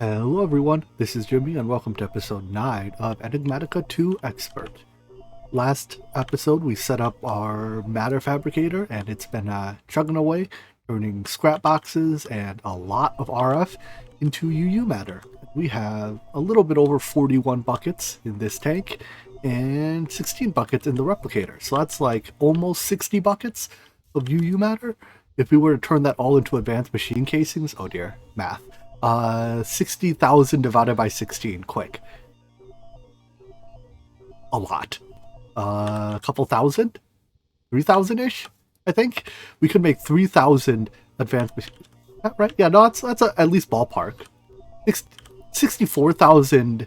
Hello everyone, this is Jimmy and welcome to episode 9 of Enigmatica 2 Expert. Last episode we set up our matter fabricator and it's been chugging away, turning scrap boxes and a lot of RF into UU matter. We have a little bit over 41 buckets in this tank and 16 buckets in the replicator. So that's like almost 60 buckets of UU matter. If we were to turn that all into advanced machine casings, oh dear, math. 60,000 divided by 16, quick. A lot. A couple thousand? 3,000-ish, I think? We could make 3,000 advanced machines. Right? Yeah, no, that's at least ballpark. 64,000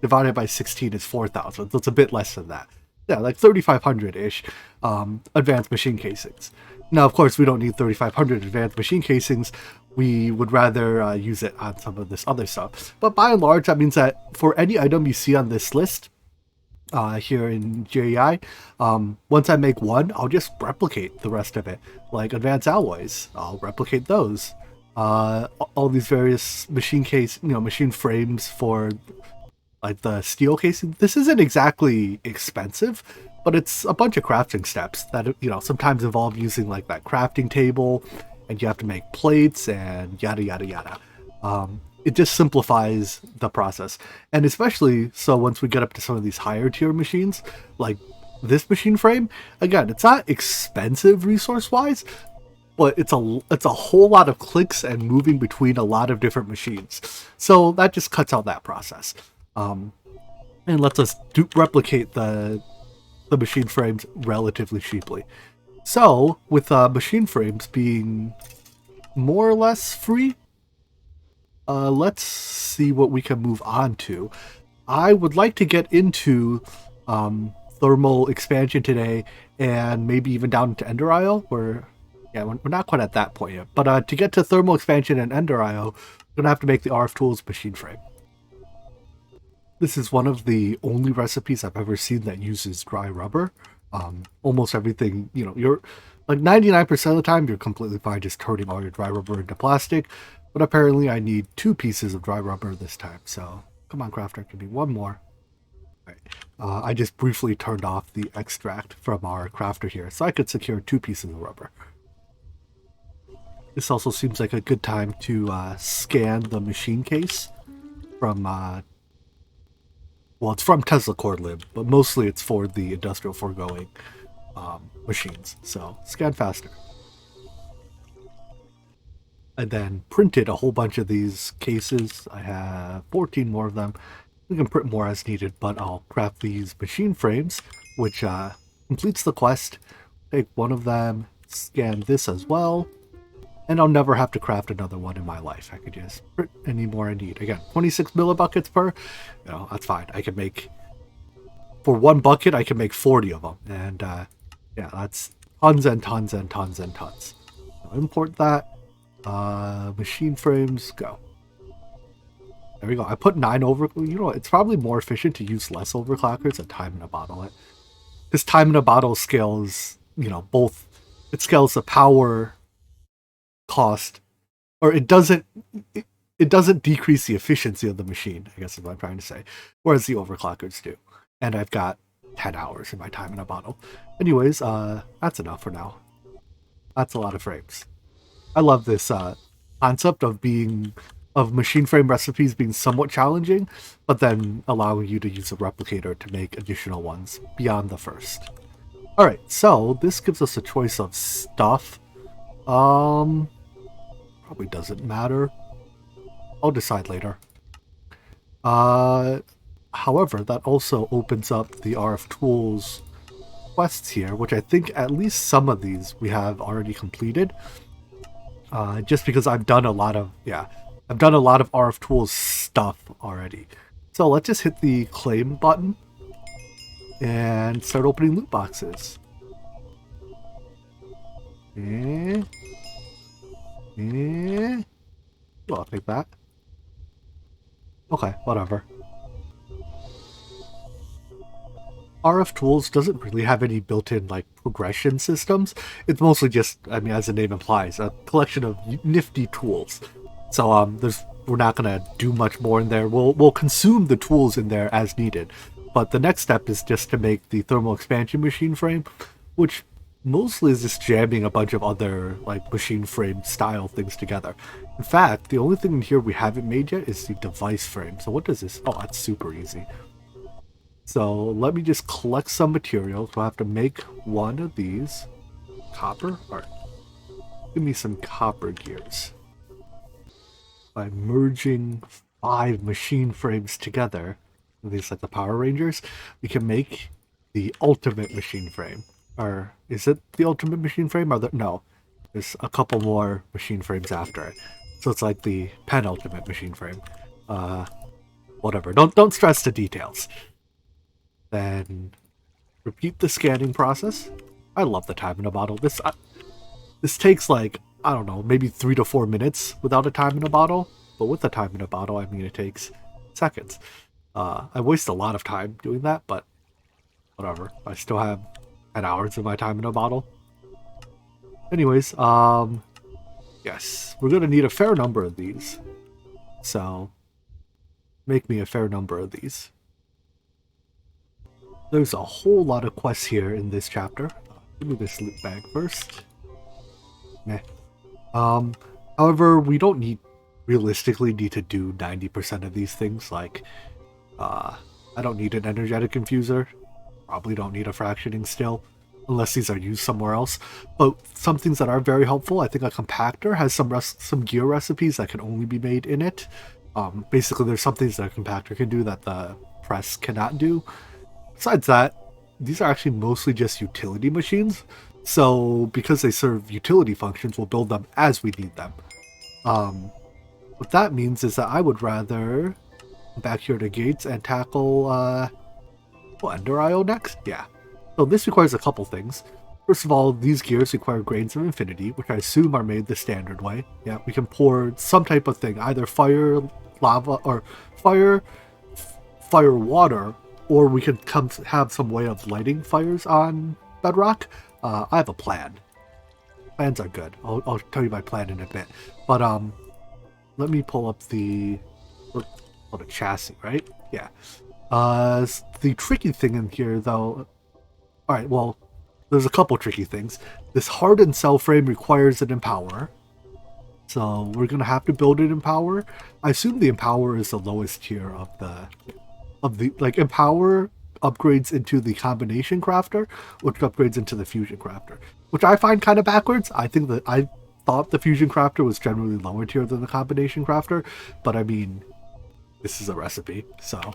divided by 16 is 4,000, so it's a bit less than that. Yeah, like 3,500-ish advanced machine casings. Now, of course, we don't need 3,500 advanced machine casings. We would rather use it on some of this other stuff. But by and large, that means that for any item you see on this list here in JEI, once I make one, I'll just replicate the rest of it. Like advanced alloys, I'll replicate those. All these various machine frames for like the steel casing. This isn't exactly expensive, but it's a bunch of crafting steps that, sometimes involve using like that crafting table, and you have to make plates and yada yada yada. It just simplifies the process, and especially so once we get up to some of these higher tier machines, like this machine frame. Again, it's not expensive resource wise, but it's a whole lot of clicks and moving between a lot of different machines. So that just cuts out that process, and lets us replicate the machine frames relatively cheaply. So, with machine frames being more or less free, let's see what we can move on to. I would like to get into thermal expansion today, and maybe even down into Ender IO. We're not quite at that point yet. But to get to thermal expansion and Ender IO, we're going to have to make the RF Tools machine frame. This is one of the only recipes I've ever seen that uses dry rubber. Almost everything, you're like 99% of the time you're completely fine just turning all your dry rubber into plastic, but apparently I need 2 pieces of dry rubber this time. So come on, crafter, give me one more. All right. I just briefly turned off the extract from our crafter here so I could secure 2 pieces of rubber. This also seems like a good time to scan the machine case from it's from Tesla Core Lib, but mostly it's for the industrial foregoing machines. So scan faster. And then printed a whole bunch of these cases. I have 14 more of them. We can print more as needed, but I'll craft these machine frames, which completes the quest. Take one of them, scan this as well, and I'll never have to craft another one in my life. I could just print any more I need. Again, 26 millibuckets per, that's fine. I can make, for 1 bucket, I can make 40 of them. And yeah, that's tons and tons and tons and tons. So import that. Machine frames, go. There we go. I put 9 over, it's probably more efficient to use less overclockers and time in a bottle it. This time in a bottle scales, both, it scales the power cost, or it doesn't decrease the efficiency of the machine, I guess is what I'm trying to say, whereas the overclockers do. And I've got 10 hours in my time in a bottle. Anyways, that's enough for now. That's a lot of frames. I love this concept of machine frame recipes being somewhat challenging, but then allowing you to use a replicator to make additional ones beyond the first. Alright, so this gives us a choice of stuff. Probably doesn't matter. I'll decide later. However, that also opens up the RF Tools quests here, which I think at least some of these we have already completed. Just because I've done a lot of RF Tools stuff already. So let's just hit the claim button and start opening loot boxes. Well, I'll take that. Okay, whatever. RF Tools doesn't really have any built-in like progression systems. It's mostly just, as the name implies, a collection of nifty tools. So there's we're not going to do much more in there. We'll consume the tools in there as needed. But the next step is just to make the thermal expansion machine frame, which mostly is just jamming a bunch of other like machine frame style things together. In fact, the only thing in here we haven't made yet is the device frame. So what does this? Oh, that's super easy. So let me just collect some materials. We'll have to make one of these. Copper? Alright. Give me some copper gears. By merging 5 machine frames together, these like the Power Rangers, we can make the ultimate machine frame. Or is it the ultimate machine frame? Or no, there's a couple more machine frames after it. So it's like the penultimate machine frame. Whatever. Don't stress the details. Then repeat the scanning process. I love the time in a bottle. This takes like, I don't know, maybe 3 to 4 minutes without a time in a bottle. But with the time in a bottle, I mean it takes seconds. I waste a lot of time doing that, but whatever. I still have 10 hours of my time in a bottle. Anyways, yes, we're gonna need a fair number of these. So make me a fair number of these. There's a whole lot of quests here in this chapter. Give me this loot bag first. Meh. However, we don't realistically need to do 90% of these things. Like, I don't need an energetic infuser. Probably don't need a fractioning still, unless these are used somewhere else. But some things that are very helpful, I think a compactor has some gear recipes that can only be made in it. Basically, there's some things that a compactor can do that the press cannot do. Besides that, these are actually mostly just utility machines. So because they serve utility functions, we'll build them as we need them. What that means is that I would rather come back here to gates and tackle Blenderio next? Yeah. So this requires a couple things. First of all, these gears require grains of infinity, which I assume are made the standard way. Yeah, we can pour some type of thing, either fire, lava, or fire, water, or we can have some way of lighting fires on bedrock. I have a plan. Plans are good. I'll tell you my plan in a bit. But let me pull up the chassis, right? Yeah. The tricky thing in here, though. All right. Well, there's a couple tricky things. This hardened cell frame requires an empower, so we're gonna have to build it in power. I assume the empower is the lowest tier of the like empower upgrades into the combination crafter, which upgrades into the fusion crafter, which I find kind of backwards. I thought the fusion crafter was generally lower tier than the combination crafter, but I mean, this is a recipe, so.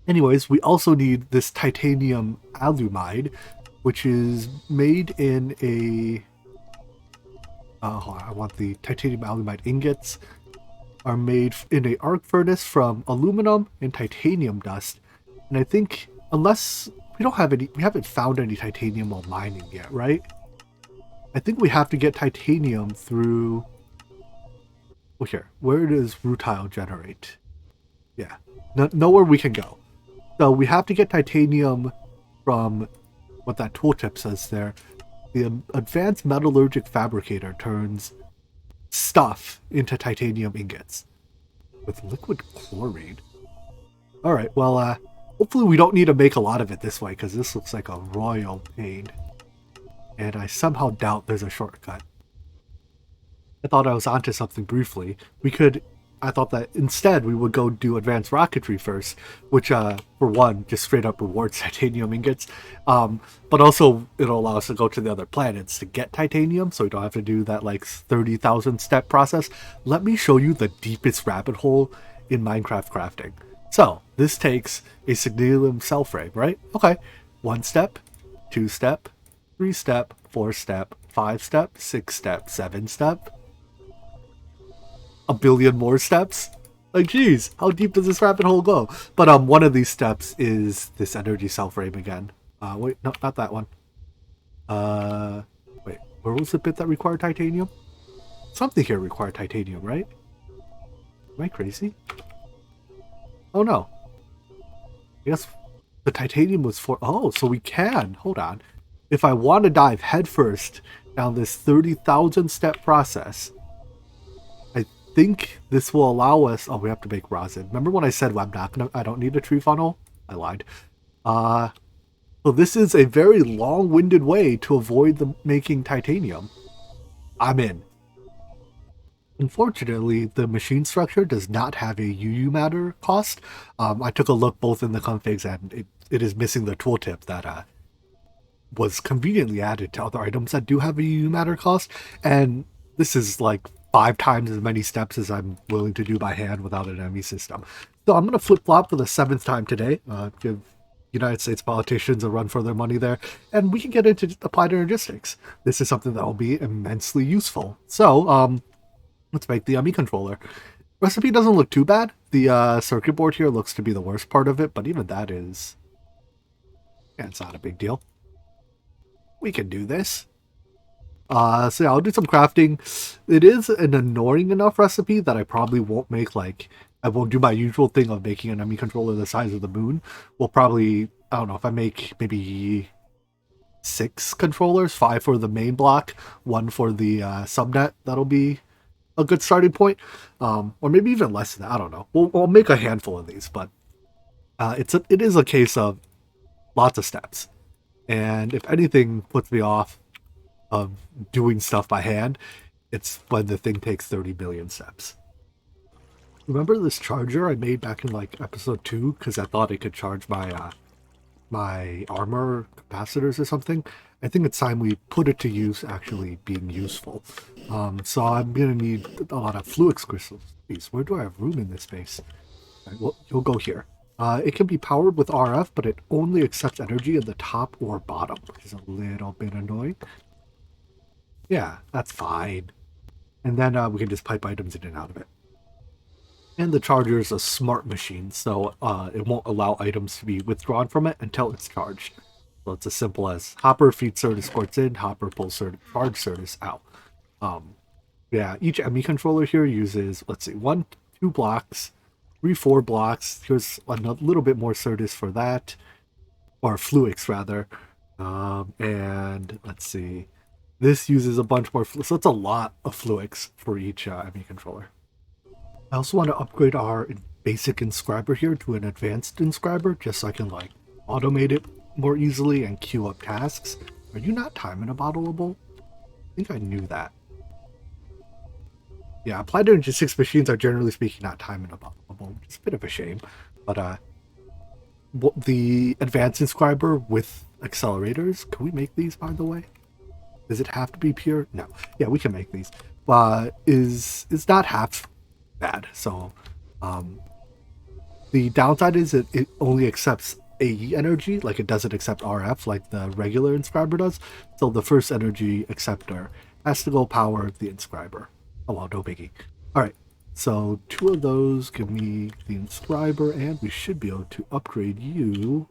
Anyways, we also need this titanium alumide, which is made in a. Hold on, I want the titanium alumide ingots. Are made in a arc furnace from aluminum and titanium dust, and I think unless we haven't found any titanium while mining yet, right? I think we have to get titanium through. Well, here, where does rutile generate? Yeah, nowhere we can go. So we have to get titanium from what that tooltip says there. The advanced metallurgic fabricator turns stuff into titanium ingots with liquid chlorine. Alright, well, hopefully we don't need to make a lot of it this way, because this looks like a royal pain. And I somehow doubt there's a shortcut. I thought I was onto something briefly. I thought that instead we would go do advanced rocketry first, which, for one, just straight up rewards titanium ingots. But also, it'll allow us to go to the other planets to get titanium, so we don't have to do that, like, 30,000 step process. Let me show you the deepest rabbit hole in Minecraft crafting. So, this takes a signalium cell frame, right? Okay. 1 step, 2 step, 3 step, 4 step, 5 step, 6 step, 7 step. A billion more steps? Like, geez, how deep does this rabbit hole go? But one of these steps is this energy cell frame again. Wait, no, not that one. Wait, where was the bit that required titanium? Something here required titanium, right? Am I crazy? Oh no. I guess the titanium was for... Oh, so we can. Hold on. If I want to dive headfirst down this 30,000 step process... think this will allow us... Oh, we have to make rosin. Remember when I said I don't need a tree funnel? I lied. So this is a very long-winded way to avoid making titanium. I'm in. Unfortunately, the machine structure does not have a UU matter cost. I took a look both in the configs and it is missing the tooltip that was conveniently added to other items that do have a UU matter cost. And this is like 5 times as many steps as I'm willing to do by hand without an ME system. So I'm going to flip-flop for the 7th time today. Give United States politicians a run for their money there. And we can get into applied energistics. This is something that will be immensely useful. So, let's make the ME controller. Recipe doesn't look too bad. The circuit board here looks to be the worst part of it, but even that is... Yeah, it's not a big deal. We can do this. So yeah, I'll do some crafting. It is an annoying enough recipe that I probably won't make, like... I won't do my usual thing of making an ME controller the size of the moon. We'll probably... I don't know, if I make maybe 6 controllers, 5 for the main block, 1 for the subnet, that'll be a good starting point. Or maybe even less than that, I don't know. We'll make a handful of these, but it is a case of lots of steps. And if anything puts me off of doing stuff by hand, it's when the thing takes 30 billion steps. Remember this charger I made back in like episode 2 because I thought it could charge my my armor capacitors or something? I think it's time we put it to use actually being useful. So I'm gonna need a lot of fluix crystals. Jeez, where do I have room in this space? Right, well, you'll go here. It can be powered with RF, but it only accepts energy at the top or bottom, which is a little bit annoying. Yeah, that's fine. And then we can just pipe items in and out of it. And the charger is a smart machine, so it won't allow items to be withdrawn from it until it's charged. So it's as simple as hopper feeds Certus ports in, hopper pulls charge Certus out. Yeah, each ME controller here uses, let's see, 1, 2 blocks, 3, 4 blocks. Here's a little bit more Certus for that, or fluix rather. And let's see, this uses a bunch more, so it's a lot of fluix for each ME controller. I also want to upgrade our basic inscriber here to an advanced inscriber, just so I can like automate it more easily and queue up tasks. Are you not time in a bottleable? I think I knew that. Yeah, applied energistics machines are generally speaking not time in a bottleable, which is a bit of a shame. But the advanced inscriber with accelerators, can we make these by the way? Does it have to be pure? No. Yeah, we can make these. Is not half bad. So the downside is it only accepts AE energy, like it doesn't accept RF like the regular inscriber does. So the first energy acceptor has to go power the inscriber. Oh well, no biggie. Alright, so 2 of those give me the inscriber, and we should be able to upgrade you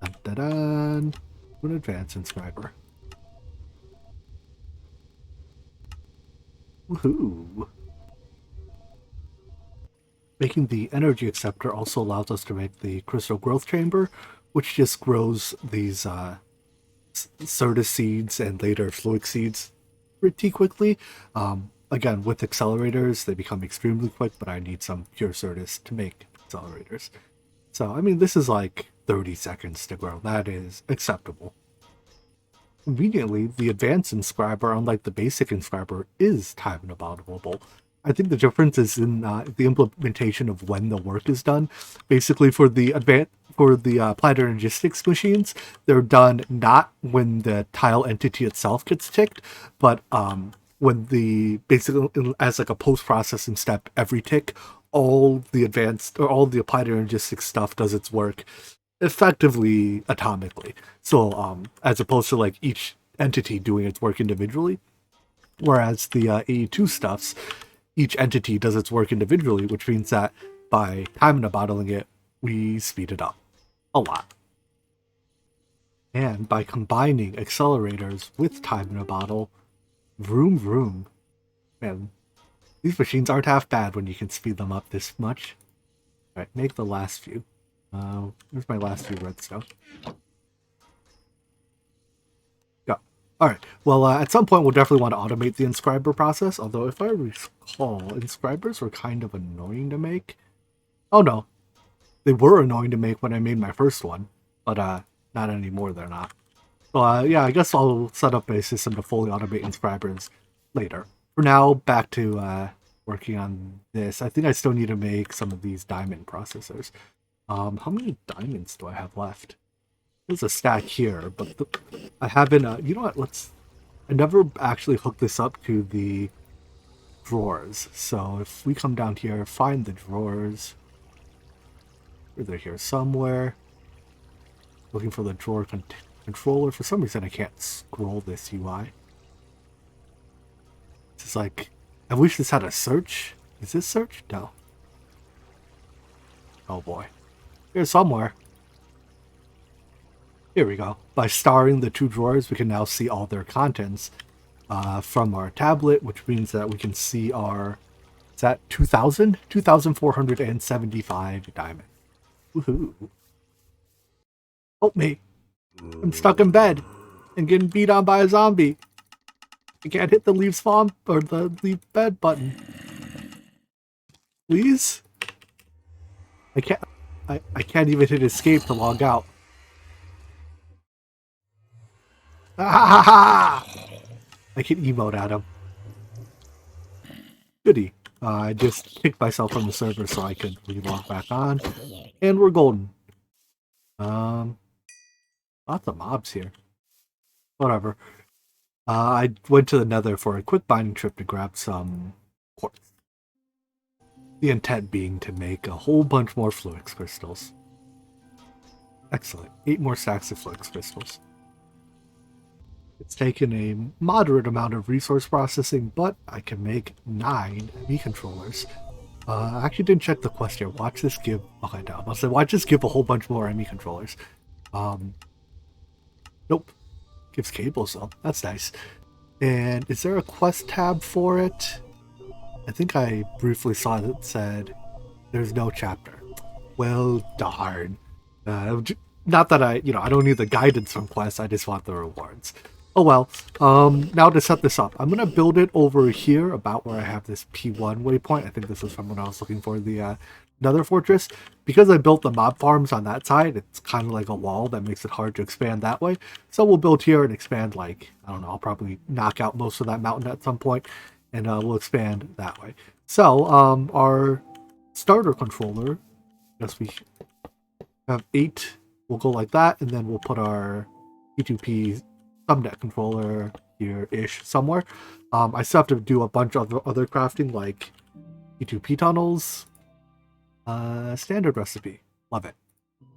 to an advanced inscriber. Woohoo! Making the energy acceptor also allows us to make the crystal growth chamber, which just grows these Certus seeds and later fluix seeds pretty quickly. Again, with accelerators, they become extremely quick, but I need some pure Certus to make accelerators. So, I mean, this is like 30 seconds to grow. That is acceptable. Conveniently, the advanced inscriber, unlike the basic inscriber, is time unaboutable. I think the difference is in the implementation of when the work is done. Basically, for the applied energistics machines, they're done not when the tile entity itself gets ticked, but when the basically as like a post-processing step every tick, all the advanced or all the applied energistics stuff does its work effectively atomically. So as opposed to like each entity doing its work individually, whereas the AE2 stuffs, each entity does its work individually, which means that by time and bottling it, we speed it up a lot. And by combining accelerators with time in a bottle, vroom vroom. Man, these machines aren't half bad when you can speed them up this much. Alright, make the last few. Where's my last few redstone? Go. All right. Well, at some point, we'll definitely want to automate the inscriber process. Although, if I recall, inscribers were kind of annoying to make. Oh no, they were annoying to make when I made my first one, but not anymore. They're not. So, yeah, I guess I'll set up a system to fully automate inscribers later. For now, back to working on this. I think I still need to make some of these diamond processors. How many diamonds do I have left? There's a stack here, but I haven't, you know what, I never actually hooked this up to the drawers. So if we come down here, find the drawers. They're here somewhere. Looking for the drawer controller. For some reason, I can't scroll this UI. This is like, I wish this had a search. Is this search? No. Oh boy. Here somewhere. Here we go. By starring the two drawers, we can now see all their contents from our tablet, which means that we can see our, is that 2,000? 2,475 diamonds. Woohoo. Help me. I'm stuck in bed and getting beat on by a zombie. I can't hit the leave spawn or the leave bed button. Please? I can't even hit escape to log out. Ah! I can emote at him. Goody. I just kicked myself from the server so I could relog back on. And we're golden. Lots of mobs here. Whatever. I went to the Nether for a quick binding trip to grab some quartz. The intent being to make a whole bunch more Fluix crystals. Excellent. 8 more stacks of Fluix crystals. It's taken a moderate amount of resource processing, but I can make 9 ME controllers. I actually didn't check the quest here. Watch this give... Okay, no. I'll say, watch this give a whole bunch more ME controllers. Nope. Gives cables, though. That's nice. And is there a quest tab for it? I think I briefly saw that said there's no chapter. Well, darn. Not that I don't need the guidance from quests. I just want the rewards. Oh well. Now to set this up, I'm gonna build it over here, about where I have this P1 waypoint. I think this is from when I was looking for the Nether fortress. Because I built the mob farms on that side, it's kind of like a wall that makes it hard to expand that way. So we'll build here and expand, like, I don't know, I'll probably knock out most of that mountain at some point, and we'll expand that way. So our starter controller, yes, we have 8. We'll go like that, and then we'll put our P2P subnet controller here-ish somewhere. I still have to do a bunch of other crafting, like P2P tunnels. Standard recipe. Love it. I'm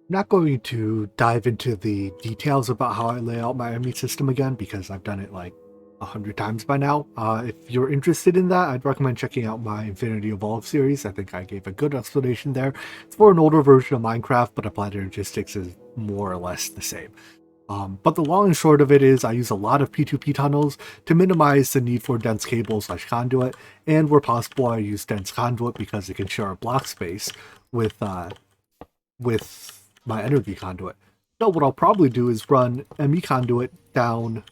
not going to dive into the details about how I lay out my ME system again, because I've done it like 100 times by now. If you're interested in that, I'd recommend checking out my Infinity Evolve series. I think I gave a good explanation there. It's for an older version of Minecraft, but Applied Logistics is more or less the same. But the long and short of it is I use a lot of P2P tunnels to minimize the need for dense cable/conduit, and where possible I use dense conduit because it can share a block space with my energy conduit. So what I'll probably do is run ME conduit down.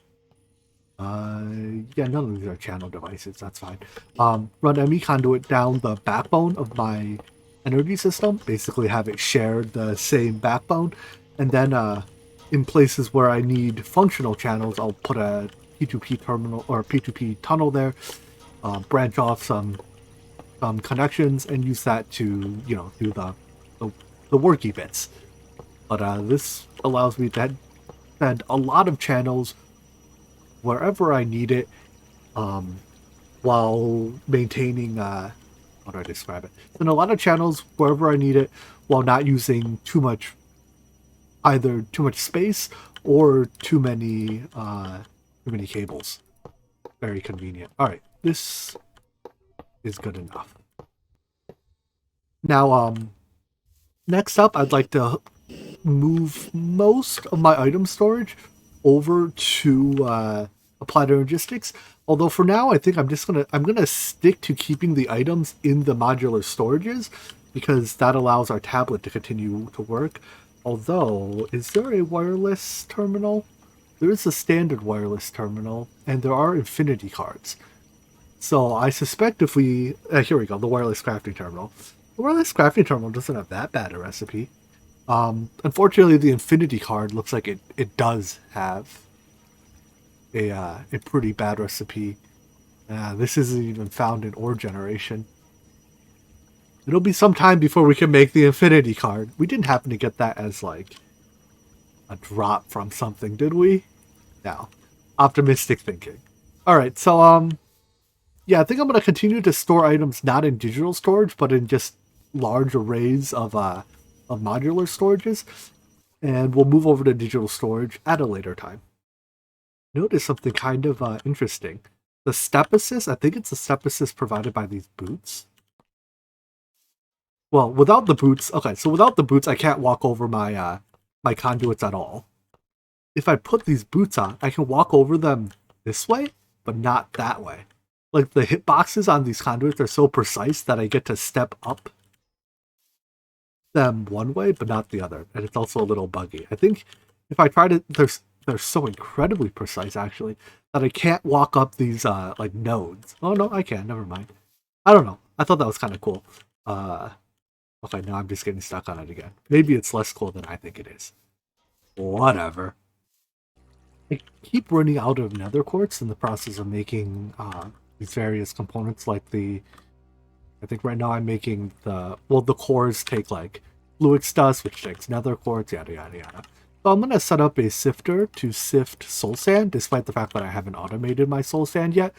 Yeah, none of these are channel devices, that's fine. Run ME conduit down the backbone of my energy system, basically have it share the same backbone, and then in places where I need functional channels, I'll put a P2P terminal or P2P tunnel there, branch off some connections, and use that to, do the worky bits. But this allows me to send a lot of channels wherever I need it, while maintaining, how do I describe it? Send a lot of channels wherever I need it, while not using either too much space or too many cables. Very convenient. All right, this is good enough. Now, next up, I'd like to move most of my item storage over to Applied Logistics. Although for now, I think I'm gonna stick to keeping the items in the modular storages, because that allows our tablet to continue to work. Although, is there a wireless terminal? There is a standard wireless terminal, and there are infinity cards. So I suspect if we... here we go, the wireless crafting terminal. The wireless crafting terminal doesn't have that bad a recipe. Unfortunately, the infinity card looks like it does have a pretty bad recipe. This isn't even found in ore generation. It'll be some time before we can make the infinity card. We didn't happen to get that as, like, a drop from something, did we? No. Optimistic thinking. Alright, so, yeah, I think I'm going to continue to store items not in digital storage, but in just large arrays of modular storages. And we'll move over to digital storage at a later time. Notice something kind of interesting. The step assist, I think it's the step assist provided by these boots. Well, without the boots, okay, so without the boots, I can't walk over my my conduits at all. If I put these boots on, I can walk over them this way, but not that way. Like, the hitboxes on these conduits are so precise that I get to step up them one way, but not the other. And it's also a little buggy. I think if I try to... They're so incredibly precise, actually, that I can't walk up these, like, nodes. Oh, no, I can. Never mind. I don't know. I thought that was kind of cool. Okay, now I'm just getting stuck on it again. Maybe it's less cool than I think it is. Whatever. I keep running out of nether quartz in the process of making these various components, like the... I think right now I'm making the... Well, the cores take, like, fluid dust, which takes nether quartz, yada yada yada. So I'm going to set up a sifter to sift soul sand, despite the fact that I haven't automated my soul sand yet.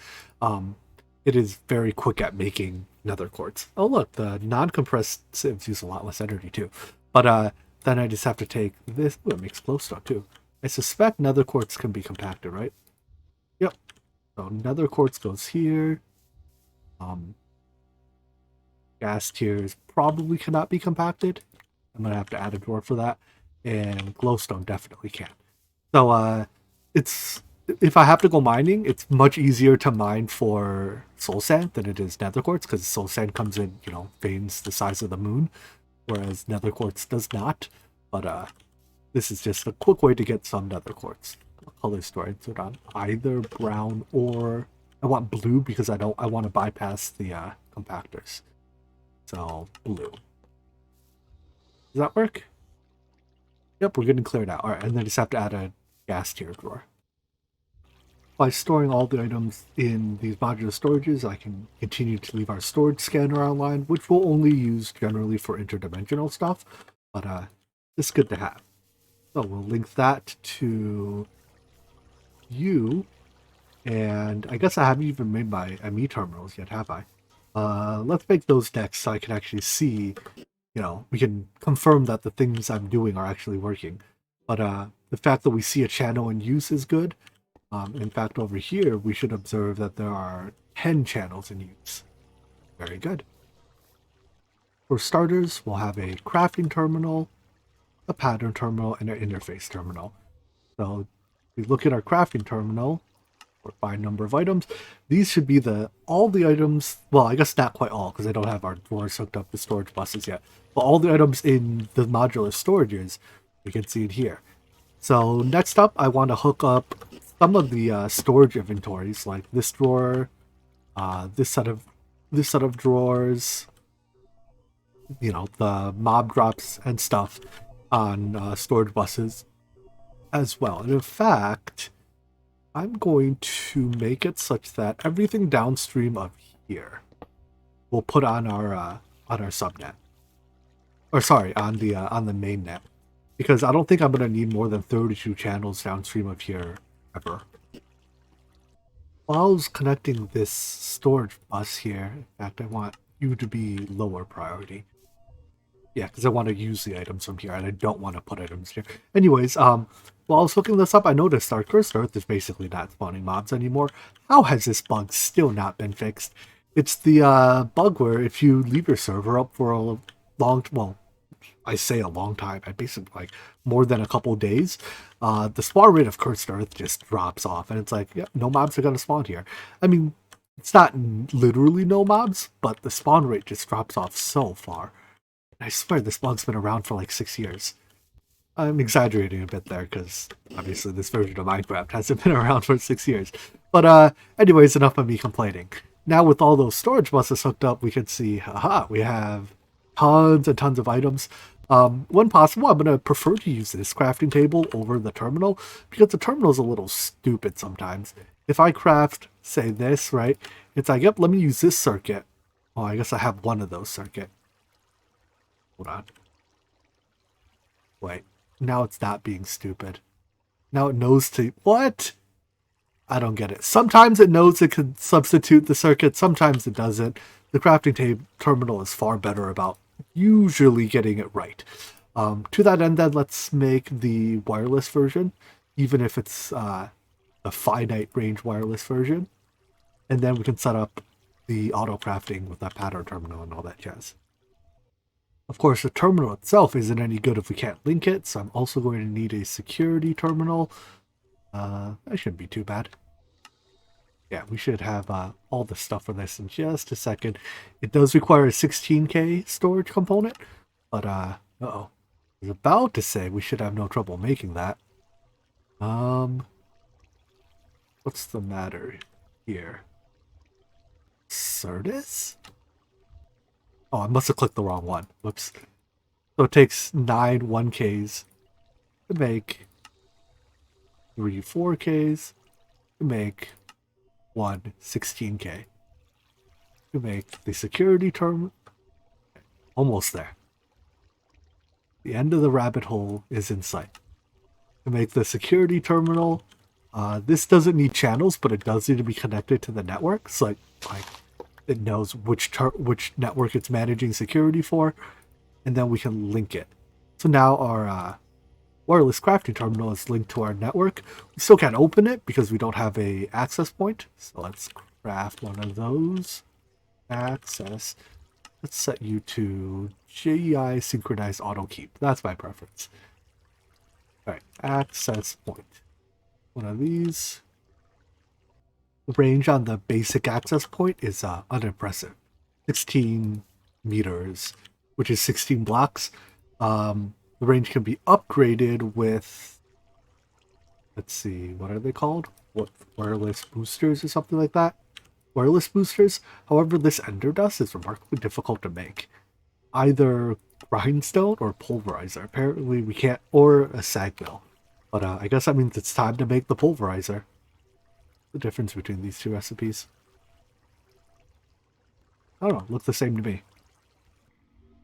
It is very quick at making nether quartz. Oh look, the non-compressed sieves use a lot less energy too. But then I just have to take this... Ooh, it makes glowstone too. I suspect nether quartz can be compacted, right? Yep. So nether quartz goes here. Gas tiers probably cannot be compacted. I'm going to have to add a drawer for that. And glowstone definitely can. So it's... If I have to go mining, it's much easier to mine for soul sand than it is nether quartz, because soul sand comes in, you know, veins the size of the moon, whereas nether quartz does not. But this is just a quick way to get some nether quartz. What colors do I insert on? Either brown or... I want blue because I want to bypass the compactors. So, blue. Does that work? Yep, we're getting cleared out. Alright, and then just have to add a gas tier drawer. By storing all the items in these modular storages, I can continue to leave our storage scanner online, which we'll only use generally for interdimensional stuff, but it's good to have. So we'll link that to you, and I guess I haven't even made my ME terminals yet, have I? Let's make those next so I can actually see, you know, we can confirm that the things I'm doing are actually working. But the fact that we see a channel in use is good. In fact, over here, we should observe that there are 10 channels in use. Very good. For starters, we'll have a crafting terminal, a pattern terminal, and an interface terminal. So, if we look at our crafting terminal, or by number of items, these should be all the items, well, I guess not quite all, because I don't have our drawers hooked up to storage buses yet, but all the items in the modular storages, we can see it here. So next up, I want to hook up some of the storage inventories, like this drawer, this set of drawers, you know, the mob drops and stuff on storage buses as well. And in fact, I'm going to make it such that everything downstream of here we'll put on our subnet, or sorry, on the main net, because I don't think I'm going to need more than 32 channels downstream of here ever. While I was connecting this storage bus here, in fact, I want you to be lower priority. Yeah, because I want to use the items from here, and I don't want to put items here. Anyways, while I was hooking this up, I noticed our cursed earth is basically not spawning mobs anymore. How has this bug still not been fixed? It's the bug where if you leave your server up for a long, well, I say a long time, I basically like more than a couple days, the spawn rate of cursed earth just drops off, and it's like, yeah, no mobs are gonna spawn here. I mean, it's not literally no mobs, but the spawn rate just drops off so far. I swear this bug's been around for like 6 years. I'm exaggerating a bit there because obviously this version of Minecraft hasn't been around for 6 years. But anyways, enough of me complaining. Now with all those storage buses hooked up, we can see, haha, we have tons and tons of items. When possible, I'm going to prefer to use this crafting table over the terminal because the terminal is a little stupid sometimes. If I craft, say this, right, it's like, yep, let me use this circuit. Well, I guess I have one of those circuit. Hold on. Wait. Now it's not being stupid. Now it knows to... What? I don't get it. Sometimes it knows it can substitute the circuit. Sometimes it doesn't. The crafting terminal is far better about usually getting it right. To that end, then, let's make the wireless version, even if it's a finite range wireless version. And then we can set up the auto crafting with that pattern terminal and all that jazz. Of course, the terminal itself isn't any good if we can't link it, so I'm also going to need a security terminal. That shouldn't be too bad. Yeah, we should have all the stuff for this in just a second. It does require a 16K storage component, but uh-oh. I was about to say we should have no trouble making that. What's the matter here? Certus? Oh, I must have clicked the wrong one. Whoops. So it takes 9 1Ks to make 3 4Ks to make 1 16K to make the security term. Almost there. The end of the rabbit hole is in sight. To make the security terminal, this doesn't need channels, but it does need to be connected to the network. So like it knows which network it's managing security for, and then we can link it. So now our wireless crafting terminal is linked to our network. We still can't open it because we don't have a access point. So let's craft one of those. Access. Let's set you to JEI synchronized auto keep. That's my preference. All right, access point. One of these. The range on the basic access point is unimpressive. 16 meters, which is 16 blocks. The range can be upgraded with, let's see, what are they called? What, wireless boosters or something like that? Wireless boosters. However, this ender dust is remarkably difficult to make. Either grindstone or pulverizer. Apparently we can't, or a sag mill. But I guess that means it's time to make the pulverizer. The difference between these two recipes. I don't know, look the same to me.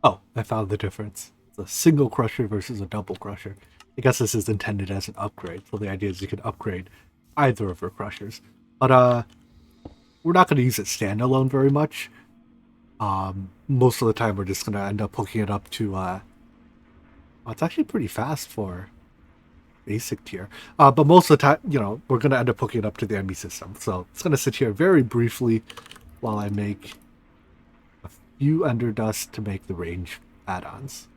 Oh, I found the difference. It's a single crusher versus a double crusher. I guess this is intended as an upgrade, so the idea is you can upgrade either of your crushers. But we're not going to use it standalone very much. Most of the time we're just going to end up hooking it up to... it's actually pretty fast for basic tier. But most of the time, you know, we're going to end up hooking it up to the ME system. So it's going to sit here very briefly while I make a few ender dust to make the range add-ons.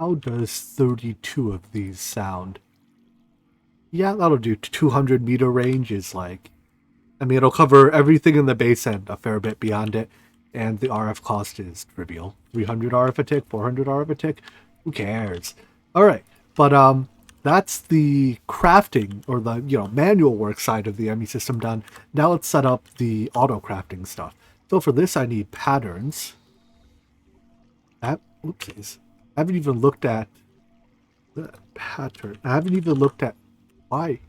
How does 32 of these sound? Yeah, that'll do. 200 meter range is like... I mean, it'll cover everything in the base and a fair bit beyond it. And the RF cost is trivial. 300 RF a tick, 400 RF a tick. Who cares? Alright, but that's the crafting, or the, you know, manual work side of the ME system done. Now let's set up the auto crafting stuff. So for this I need patterns. Oopsies. I haven't even looked at the pattern. I haven't even looked at why.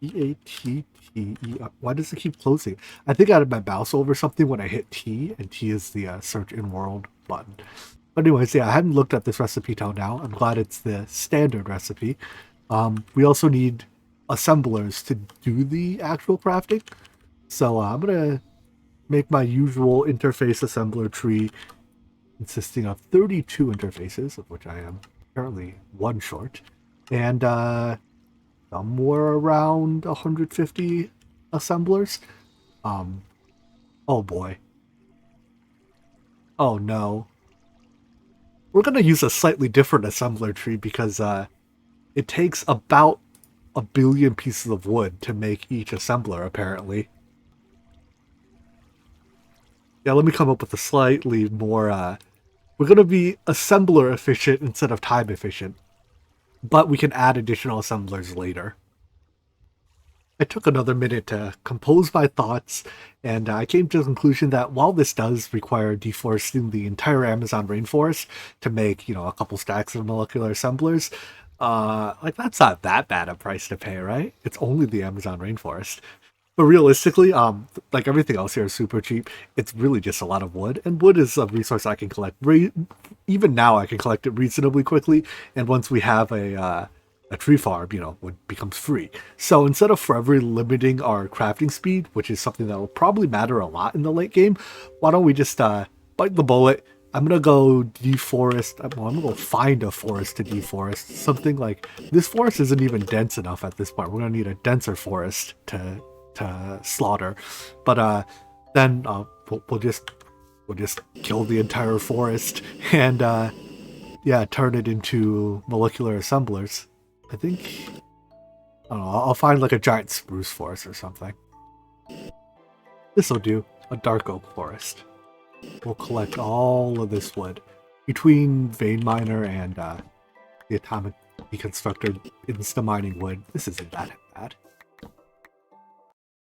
E-A-T-T-E. Why does it keep closing? I think I had my mouse over something when I hit T, and T is the search in world button. But anyways, yeah, I hadn't looked at this recipe till now. I'm glad it's the standard recipe. We also need assemblers to do the actual crafting. So I'm going to make my usual interface assembler tree consisting of 32 interfaces, of which I am currently one short. And somewhere around 150 assemblers. Oh boy. Oh no. We're going to use a slightly different assembler tree because it takes about 1 billion pieces of wood to make each assembler, apparently. Yeah, let me come up with a slightly more We're going to be assembler efficient instead of time efficient, but we can add additional assemblers later. I took another minute to compose my thoughts, and I came to the conclusion that while this does require deforesting the entire Amazon rainforest to make, a couple stacks of molecular assemblers, like that's not that bad a price to pay, right? It's only the Amazon rainforest. But realistically, like everything else here is super cheap. It's really just a lot of wood, and wood is a resource I can collect. Even now, I can collect it reasonably quickly. And once we have a tree farm, wood becomes free. So instead of forever limiting our crafting speed, which is something that will probably matter a lot in the late game, why don't we just bite the bullet? I'm gonna go deforest. Well, I'm gonna go find a forest to deforest. Something like this forest isn't even dense enough at this point. We're gonna need a denser forest to slaughter, but then we'll just kill the entire forest and yeah, turn it into molecular assemblers. I think I don't know. I'll find like a giant spruce forest or something. This will do. A dark oak forest. We'll collect all of this wood between vein miner and the atomic deconstructor insta mining wood. This isn't that bad.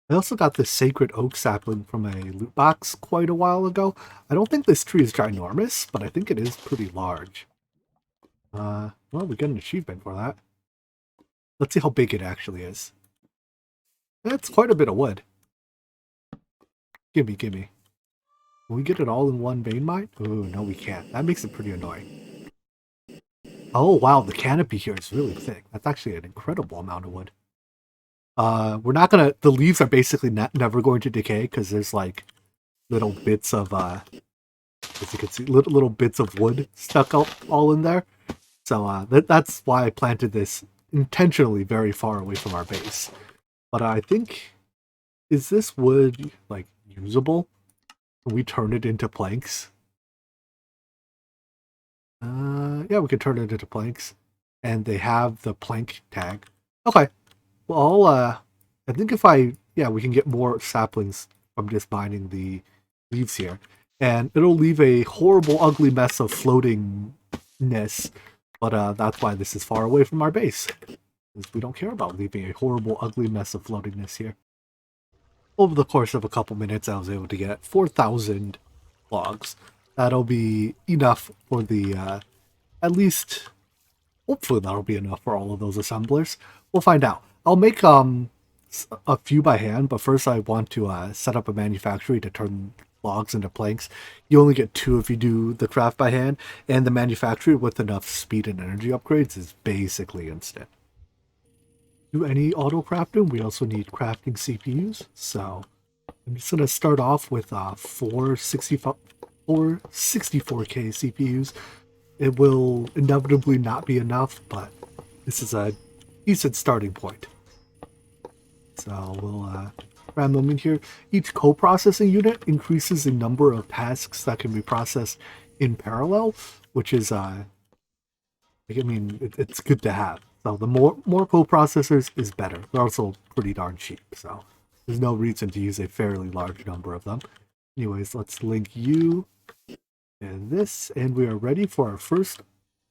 I also got this sacred oak sapling from a loot box quite a while ago. I don't think this tree is ginormous, but I think it is pretty large. Well, we got an achievement for that. Let's see how big it actually is. That's quite a bit of wood. Gimme. Can we get it all in one vein mine? Oh, no we can't. That makes it pretty annoying. Oh, wow, the canopy here is really thick. That's actually an incredible amount of wood. We're not gonna, the leaves are basically never going to decay because there's like little bits of, as you can see, little bits of wood stuck all in there. So that's why I planted this intentionally very far away from our base. But I think, is this wood like usable? Can we turn it into planks? Yeah, we can turn it into planks. And they have the plank tag. Okay. Well, I think we can get more saplings from just mining the leaves here. And it'll leave a horrible, ugly mess of floatingness. But that's why this is far away from our base. Because we don't care about leaving a horrible, ugly mess of floatingness here. Over the course of a couple minutes, I was able to get 4,000 logs. That'll be enough for the, at least, hopefully that'll be enough for all of those assemblers. We'll find out. I'll make a few by hand, but first I want to set up a manufactory to turn logs into planks. You only get 2 if you do the craft by hand, and the manufactory with enough speed and energy upgrades is basically instant. Do any auto crafting, we also need crafting CPUs, so I'm just going to start off with 4 64K CPUs. It will inevitably not be enough, but this is a decent starting point. So we'll ram them in here. Each co-processing unit increases the number of tasks that can be processed in parallel, which is, it's good to have. So the more co-processors is better. They're also pretty darn cheap, so there's no reason to use a fairly large number of them. Anyways, let's link you and this, and we are ready for our first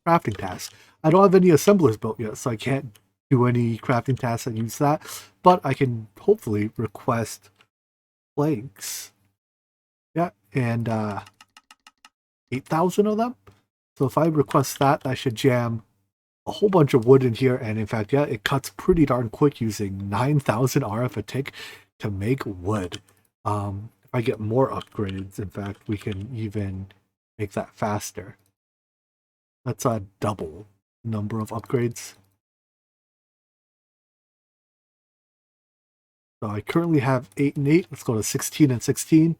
crafting task. I don't have any assemblers built yet, so I can't do any crafting tasks that use that, but I can hopefully request planks. Yeah, and 8,000 of them. So if I request that, I should jam a whole bunch of wood in here, and in fact, yeah, it cuts pretty darn quick using 9,000 RF a tick to make wood. If I get more upgrades, in fact, we can even make that faster. That's a double number of upgrades. So I currently have 8 and 8. Let's go to 16 and 16.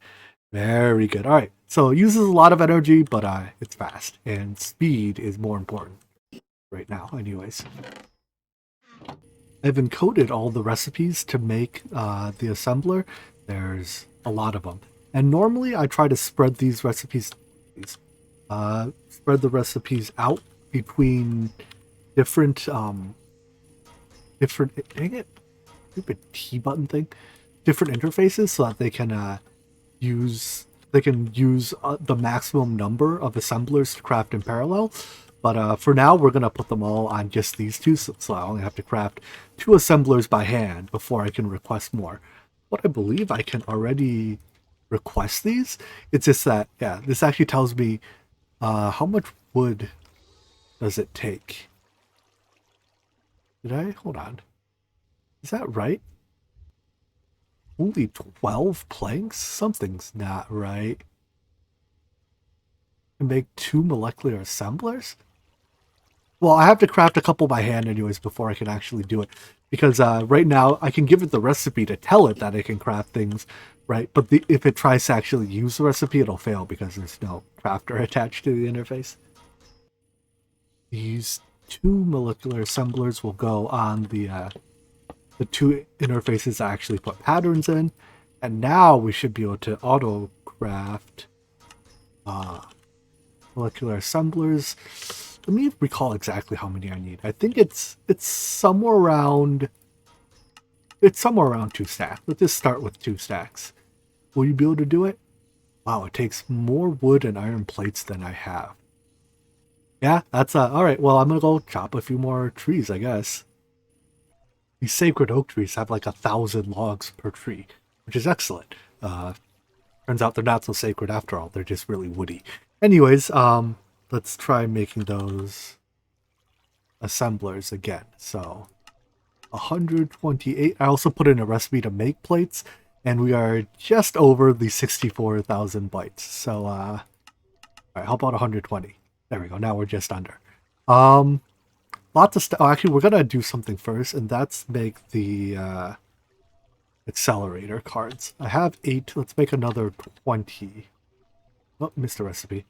Very good. All right. So it uses a lot of energy, but it's fast, and speed is more important right now. Anyways, I've encoded all the recipes to make the assembler. There's a lot of them, and normally I try to spread these recipes, spread the recipes out between different dang it, stupid T button thing, different interfaces, so that they can they can use the maximum number of assemblers to craft in parallel. But for now, we're going to put them all on just these two, so I only have to craft 2 assemblers by hand before I can request more. But I believe I can already request these. It's just that, yeah, this actually tells me how much wood does it take. Did I? Hold on. Is that right? Only 12 planks? Something's not right. To make 2 molecular assemblers? Well, I have to craft a couple by hand anyways before I can actually do it. Because right now, I can give it the recipe to tell it that it can craft things, right? But if it tries to actually use the recipe, it'll fail because there's no crafter attached to the interface. These 2 molecular assemblers will go on the 2 interfaces I actually put patterns in. And now we should be able to auto craft molecular assemblers. Let me recall exactly how many I need. I think it's somewhere around 2 stacks. Let's just start with 2 stacks. Will you be able to do it? Wow, it takes more wood and iron plates than I have. Yeah, that's all right. Well, I'm gonna go chop a few more trees, I guess. These sacred oak trees have like 1,000 logs per tree, which is excellent. Turns out they're not so sacred after all. They're just really woody. Anyways, let's try making those assemblers again. So 128. I also put in a recipe to make plates, and we are just over the 64,000 bytes. So all right, how about 120? There we go. Now we're just under. Lots of stuff. Oh, actually, we're gonna do something first, and that's make the accelerator cards. I have 8. Let's make another 20. Oh, missed the recipe.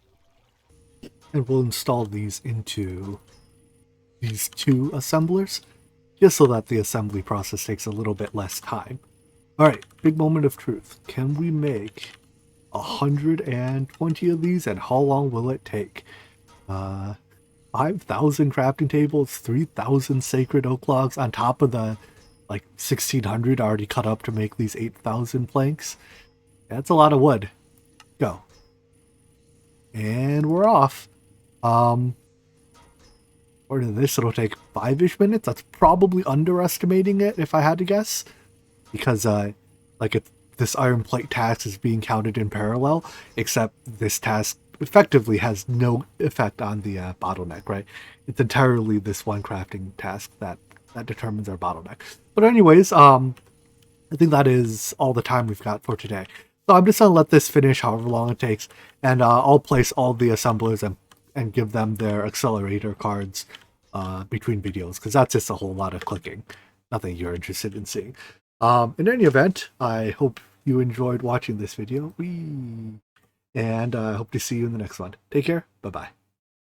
And we'll install these into these 2 assemblers, just so that the assembly process takes a little bit less time. All right, big moment of truth. Can we make 120 of these, and how long will it take? 5,000 crafting tables, 3,000 sacred oak logs on top of the like 1,600 already cut up to make these 8,000 planks. That's a lot of wood. Go. And we're off. According to this, it'll take 5-ish minutes. That's probably underestimating it if I had to guess. Because this iron plate task is being counted in parallel, except this task effectively has no effect on the bottleneck, right? It's entirely this one crafting task that determines our bottleneck. But anyways, I think that is all the time we've got for today. So I'm just going to let this finish however long it takes, and I'll place all the assemblers and give them their accelerator cards between videos, because that's just a whole lot of clicking. Nothing you're interested in seeing. In any event, I hope you enjoyed watching this video. And I hope to see you in the next one. Take care. Bye-bye.